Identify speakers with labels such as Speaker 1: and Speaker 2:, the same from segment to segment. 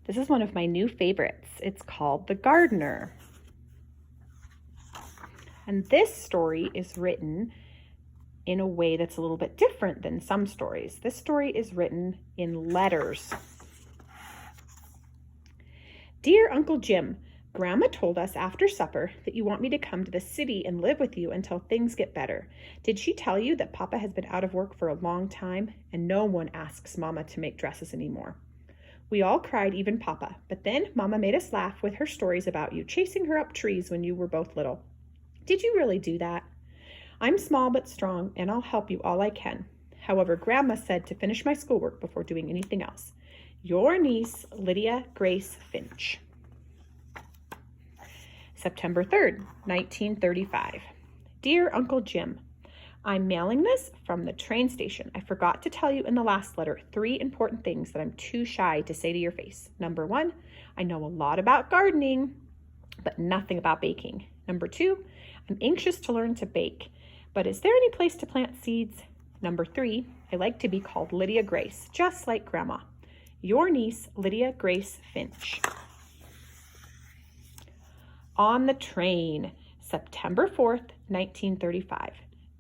Speaker 1: This is one of my new favorites. It's called The Gardener. And this story is written in a way that's a little bit different than some stories. This story is written in letters. Dear Uncle Jim, Grandma told us after supper that you want me to come to the city and live with you until things get better. Did she tell you that Papa has been out of work for a long time and no one asks Mama to make dresses anymore? We all cried, even Papa, but then Mama made us laugh with her stories about you chasing her up trees when you were both little. Did you really do that? I'm small but strong and I'll help you all I can. However, Grandma said to finish my schoolwork before doing anything else. Your niece, Lydia Grace Finch. September 3rd, 1935. Dear Uncle Jim, I'm mailing this from the train station. I forgot to tell you in the last letter 3 important things that I'm too shy to say to your face. Number 1, I know a lot about gardening, but nothing about baking. Number 2, I'm anxious to learn to bake, but is there any place to plant seeds? Number 3, I like to be called Lydia Grace, just like Grandma. Your niece, Lydia Grace Finch. On the train, September 4th, 1935.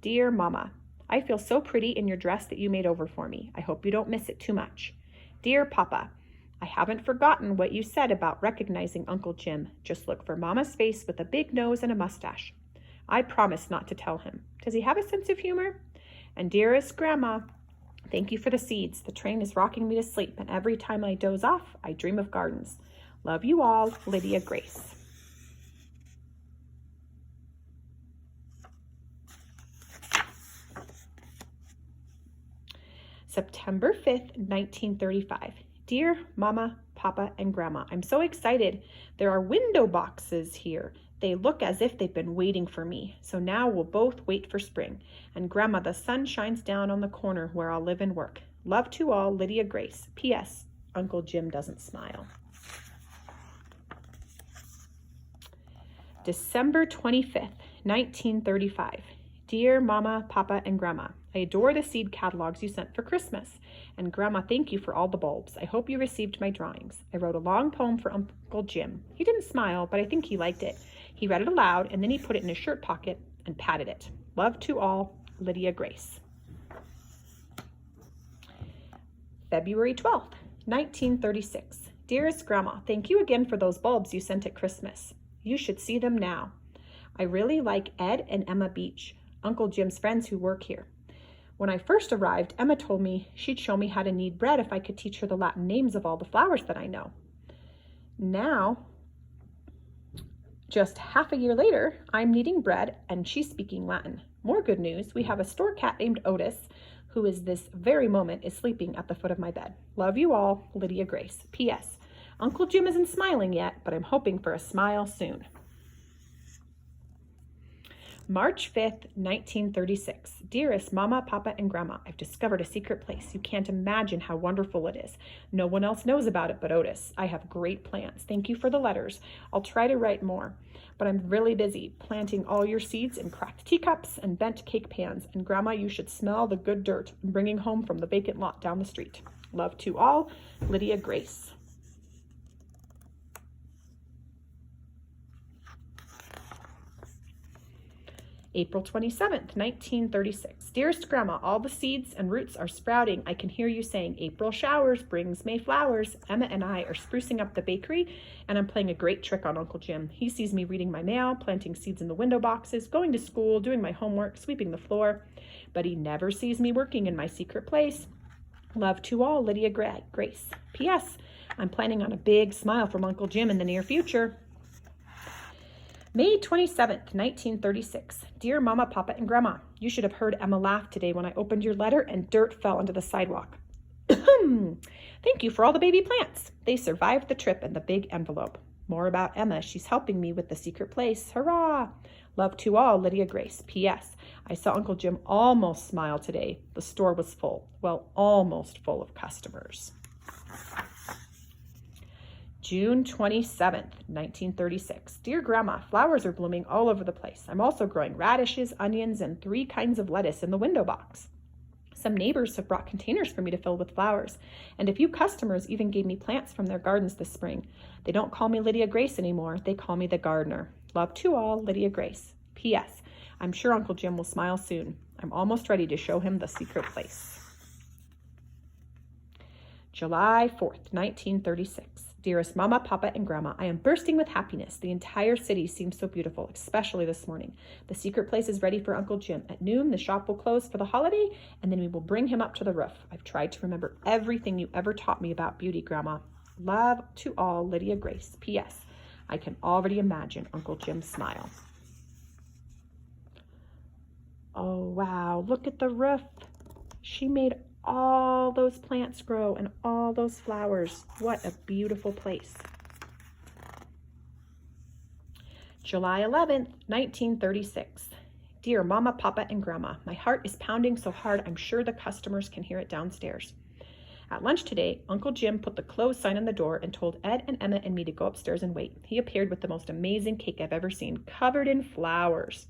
Speaker 1: Dear Mama, I feel so pretty in your dress that you made over for me. I hope you don't miss it too much. Dear Papa, I haven't forgotten what you said about recognizing Uncle Jim. Just look for Mama's face with a big nose and a mustache. I promise not to tell him. Does he have a sense of humor? And dearest Grandma, thank you for the seeds. The train is rocking me to sleep, and every time I doze off, I dream of gardens. Love you all, Lydia Grace. September 5th, 1935. Dear Mama, Papa, and Grandma, I'm so excited. There are window boxes here. They look as if they've been waiting for me. So now we'll both wait for spring. And Grandma, the sun shines down on the corner where I'll live and work. Love to all, Lydia Grace. P.S. Uncle Jim doesn't smile. December 25th, 1935. Dear Mama, Papa, and Grandma, I adore the seed catalogs you sent for Christmas. And Grandma, thank you for all the bulbs. I hope you received my drawings. I wrote a long poem for Uncle Jim. He didn't smile, but I think he liked it. He read it aloud, and then he put it in his shirt pocket and patted it. Love to all, Lydia Grace. February 12th, 1936. Dearest Grandma, thank you again for those bulbs you sent at Christmas. You should see them now. I really like Ed and Emma Beach, Uncle Jim's friends who work here. When I first arrived, Emma told me she'd show me how to knead bread if I could teach her the Latin names of all the flowers that I know. Now, just half a year later, I'm kneading bread and she's speaking Latin. More good news, we have a store cat named Otis, who is this very moment is sleeping at the foot of my bed. Love you all, Lydia Grace. P.S. Uncle Jim isn't smiling yet, but I'm hoping for a smile soon. March 5th, 1936. Dearest Mama, Papa, and Grandma, I've discovered a secret place. You can't imagine how wonderful it is. No one else knows about it but Otis. I have great plans. Thank you for the letters. I'll try to write more, but I'm really busy planting all your seeds in cracked teacups and bent cake pans. And Grandma, you should smell the good dirt I'm bringing home from the vacant lot down the street. Love to all, Lydia Grace. April 27th, 1936. Dearest Grandma, all the seeds and roots are sprouting. I can hear you saying, April showers brings May flowers. Emma and I are sprucing up the bakery, and I'm playing a great trick on Uncle Jim. He sees me reading my mail, planting seeds in the window boxes, going to school, doing my homework, sweeping the floor, but he never sees me working in my secret place. Love to all, Lydia Grace. P.S. I'm planning on a big smile from Uncle Jim in the near future. May 27th, 1936. Dear Mama, Papa, and Grandma, you should have heard Emma laugh today when I opened your letter and dirt fell onto the sidewalk. Thank you for all the baby plants. They survived the trip and the big envelope. More about Emma. She's helping me with the secret place. Hurrah! Love to all, Lydia Grace. P.S. I saw Uncle Jim almost smile today. The store was full. Well, almost full of customers. June 27th, 1936. Dear Grandma, flowers are blooming all over the place. I'm also growing radishes, onions, and 3 kinds of lettuce in the window box. Some neighbors have brought containers for me to fill with flowers, and a few customers even gave me plants from their gardens this spring. They don't call me Lydia Grace anymore. They call me the gardener. Love to all, Lydia Grace. P.S. I'm sure Uncle Jim will smile soon. I'm almost ready to show him the secret place. July 4th, 1936. Dearest Mama, Papa, and Grandma, I am bursting with happiness. The entire city seems so beautiful, especially this morning. The secret place is ready for Uncle Jim. At noon, the shop will close for the holiday, and then we will bring him up to the roof. I've tried to remember everything you ever taught me about beauty, Grandma. Love to all, Lydia Grace. P.S. I can already imagine Uncle Jim's smile. Oh, wow. Look at the roof. She made all those plants grow and all those flowers. What a beautiful place. July 11th, 1936. Dear Mama, Papa, and Grandma, my heart is pounding so hard I'm sure the customers can hear it downstairs. At lunch today, Uncle Jim put the close sign on the door and told Ed and Emma and me to go upstairs and wait. He appeared with the most amazing cake I've ever seen, covered in flowers.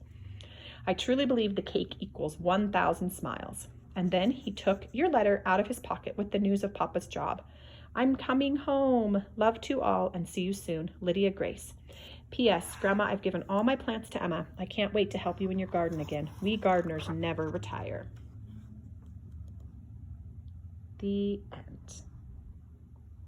Speaker 1: I truly believe the cake equals 1,000 smiles. And then he took your letter out of his pocket with the news of Papa's job. I'm coming home. Love to all and see you soon. Lydia Grace. P.S. Grandma, I've given all my plants to Emma. I can't wait to help you in your garden again. We gardeners never retire. The end.